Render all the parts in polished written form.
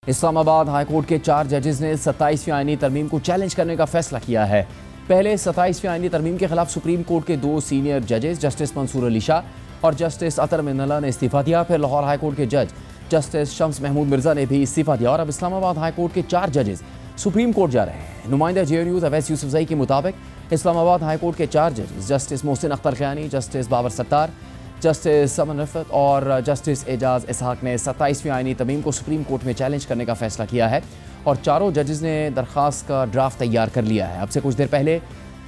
Islamabad high court के 4 जजेस ने 27वीं आईनी तरमीम को चैलेंज करने का फैसला किया है। पहले 27वीं आईनी तरमीम के खिलाफ सुप्रीम कोर्ट के 2 सीनियर जजेस जस्टिस मंसूर अली शाह और जस्टिस अतर मिनल्ला ने इस्तीफा दिया। फिर लाहौर हाईकोर्ट के जज जस्टिस शम्स महमूद मिर्जा ने भी इस्तीफा दिया और अब इस्लामाबाद हाईकोर्ट के 4 जजेस सुप्रीम कोर्ट जा रहे हैं। नुमाइंदा JNU अवैस यूसुफजई के मुताबिक इस्लामाबाद हाईकोर्ट के 4 जजेस justice Mohsin Akhtar Kayani, justice Babar Sattar, justice Aman Rafat और जस्टिस एजाज इसहाक ने 27वीं आईनी तरमीम को सुप्रीम कोर्ट में चैलेंज करने का फैसला किया है और चारों जजेस ने दरख्वास्त का ड्राफ्ट तैयार कर लिया है। अब से कुछ देर पहले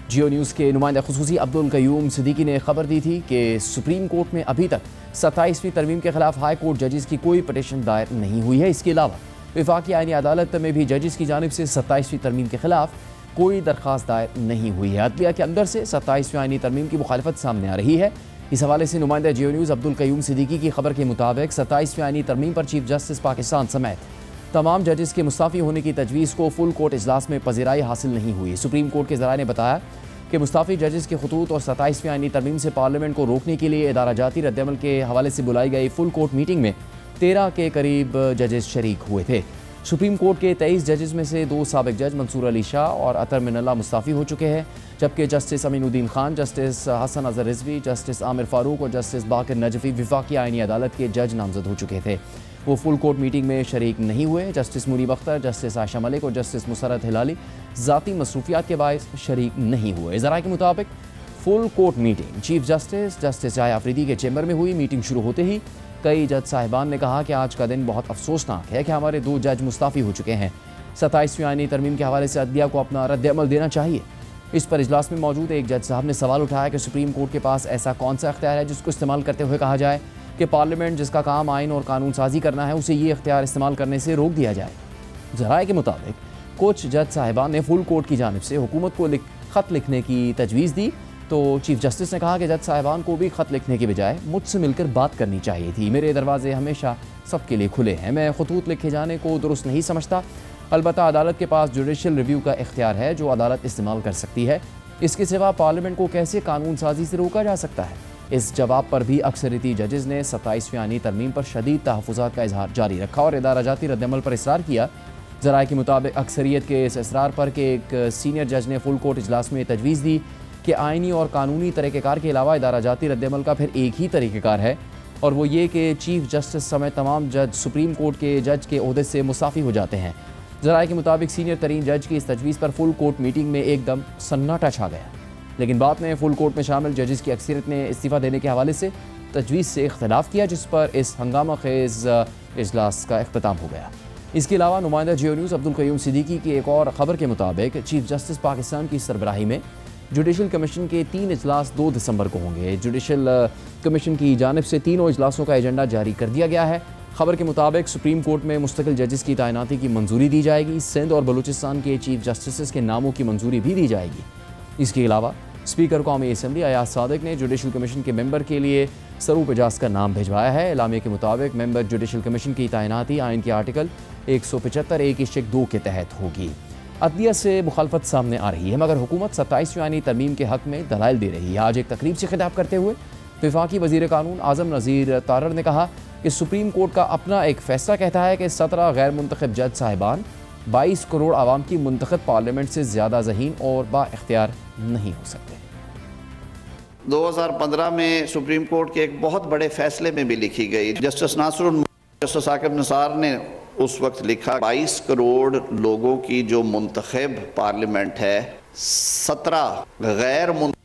जियो न्यूज़ के नुमाइंदा खुसूसी अब्दुल कयूम सिद्दीकी ने खबर दी थी कि सुप्रीम कोर्ट में अभी तक 27वीं तरमीम के खिलाफ हाई कोर्ट जजेस की कोई पटिशन दायर नहीं हुई है। इसके अलावा वफाकी आईनी अदालत में भी जजेस की जानिब से 27वीं तरमीम के खिलाफ कोई दरख्वास्त दायर नहीं हुई है। अदलिया के अंदर से 27वीं आईनी तरमीम की मुखालफत सामने आ रही है। इस हवाले से नुमाइंदा जियो न्यूज़ अब्दुल कयूम सिद्दीकी की खबर के मुताबिक 27वीं आईनी तरमीम पर चीफ जस्टिस पाकिस्तान समेत तमाम जजेस के मुस्ताफ़ी होने की तजवीज़ को फुल कोर्ट इजलास में पजीराई हासिल नहीं हुई। सुप्रीम कोर्ट के ज़राए ने बताया कि मुस्ताफ़ी जजेस के खतूत और 27वीं आईनी तरमीम से पार्लियामेंट को रोकने के लिए इदारा जाती रद्दअमल के हवाले से बुलाई गई फुल कोर्ट मीटिंग में 13 के करीब जजेस शरीक हुए थे। सुप्रीम कोर्ट के 23 जजेस में से 2 साबिक जज मंसूर अली शाह और अतर मिनल्ला मुस्ताफ़ी हो चुके हैं, जबकि justice Aminuddin Khan, justice Hasan Azhar Rizvi, justice Aamir Farooq और जस्टिस बाकर नजफी वफाकी आईनी अदालत के जज नामजद हो चुके थे। वो फुल कोर्ट मीटिंग में शरीक नहीं हुए। जस्टिस मुनीब अख्तर, जस्टिस आयशा मलिक और जस्टिस मुसरत हिलाली ज़ाती मसरूफियात के बायस शरीक नहीं हुए। ज़राए के मुताबिक full court meeting chief justice justice जाय आफरीदी के चैम्बर में हुई। मीटिंग शुरू होते ही कई जज साहिबान ने कहा कि आज का दिन बहुत अफसोसनाक है कि हमारे 2 जज मुस्ताफ़ी हो चुके हैं। 27वीं आईनी तरमीम के हवाले से अदलिया को अपना रद्दअमल देना चाहिए। इस पर इजलास में मौजूद एक जज साहब ने सवाल उठाया कि सुप्रीम कोर्ट के पास ऐसा कौन सा इख्तियार है जिसको इस्तेमाल करते हुए कहा जाए कि पार्लियामेंट जिसका काम आइन और कानून साजी करना है उसे ये इख्तियार इस्तेमाल करने से रोक दिया जाए। ज़राए के मुताबिक कुछ जज साहिबान ने फुल कोर्ट की जानिब से हुकूमत को ख़त लिखने की तजवीज़ दी तो चीफ जस्टिस ने कहा कि जज साहिबान को भी ख़त लिखने के बजाय मुझसे मिलकर बात करनी चाहिए थी। मेरे दरवाजे हमेशा सबके लिए खुले हैं। मैं खतूत लिखे जाने को दुरुस्त नहीं समझता। अलबत्ता अदालत के पास जुडिशल रिव्यू का इख्तियार है जो अदालत इस्तेमाल कर सकती है। इसके सिवा पार्लियामेंट को कैसे कानून साजी से रोका जा सकता है। इस जवाब पर भी अक्सरियती जजेस ने 27वीं आईनी तरमीम पर शदीद तहफ़्फ़ुज़ात का इजहार जारी रखा और इदारा जाती रद्दअमल पर इसरार किया। ज़राए के मुताबिक अक्सरियत के इस इसरार पर कि एक सीनियर जज ने फुल कोर्ट इजलास में तजवीज़ दी कि आइनी और कानूनी तरीक़ेकार के अलावा इदारा जाती रद्दअमल का फिर एक ही तरीक़ेकार है और वो ये कि चीफ जस्टिस समेत तमाम जज सुप्रीम कोर्ट के जज के ओहदे से मुस्ताफ़ी हो जाते हैं। ज़राए के मुताबिक सीनियर तरीन जज की इस तजवीज़ पर फुल कोर्ट मीटिंग में एकदम सन्नाटा छा गया, लेकिन बाद में फुल कोर्ट में शामिल जजेस की अक्सरियत ने इस्तीफ़ा देने के हवाले से तजवीज़ से इख्तलाफ किया, जिस पर इस हंगामा खेज़ इजलास का इख्तिताम हो गया। इसके अलावा नुमाइंदा जियो न्यूज़ अब्दुल कयूम सिद्दीकी की एक और ख़बर के मुताबिक चीफ जस्टिस पाकिस्तान की सरबराही में जुडिशल कमीशन के 3 इजलास 2 दिसंबर को होंगे। जुडिशल कमीशन की जानिब से तीनों इजलासों का एजेंडा जारी कर दिया गया है। खबर के मुताबिक सुप्रीम कोर्ट में मुस्तकिल जजेस की तैनाती की मंजूरी दी जाएगी। सिंध और बलूचिस्तान के चीफ जस्टिस के नामों की मंजूरी भी दी जाएगी। इसके अलावा स्पीकर कौमी असम्बली अयाज सादिक ने जुडिशल कमीशन के मेंबर के लिए सरूप एजाज का नाम भिजवाया है। एलामिया के मुताबिक मेंबर जुडिशल कमीशन की तैनाती आइन के आर्टिकल 175(1)(2) के तहत होगी। अदलिया से मुखालफत सामने आ रही है मगर हुकूमत 27वीं आईनी तरमीम के हक़ में दलाइल दे रही है। आज एक तकरीब से खिताब करते हुए वफाकी वज़ीर कानून आज़म नज़ीर तारर ने कहा कि सुप्रीम कोर्ट का अपना एक फ़ैसला कहता है कि 17 गैर मुंतखब जज साहिबान 22 करोड़ आवाम की मुंतखब पार्लियामेंट से ज़्यादा ज़हीन और बाइख्तियार नहीं हो सकते। 2015 में सुप्रीम कोर्ट के एक बहुत बड़े फैसले में भी लिखी गई, जस्टिस नासरुल जस्टिस आकिब निसार ने उस वक्त लिखा 22 करोड़ लोगों की जो मुंतखब पार्लियामेंट है, 17 गैर मुंतखब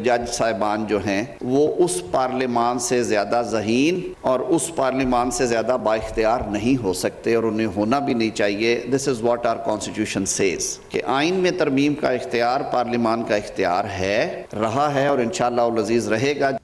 जज साहिबान जो हैं वो उस पार्लियामान से ज़्यादा ज़हीन और उस पार्लियामान से ज़्यादा बाइख्तियार नहीं हो सकते और उन्हें होना भी नहीं चाहिए। This is what our constitution says कि आइन में तरमीम का इख्तियार पार्लियामान का इख्तियार है, रहा है और इंशाअल्लाह अज़ीज़ रहेगा।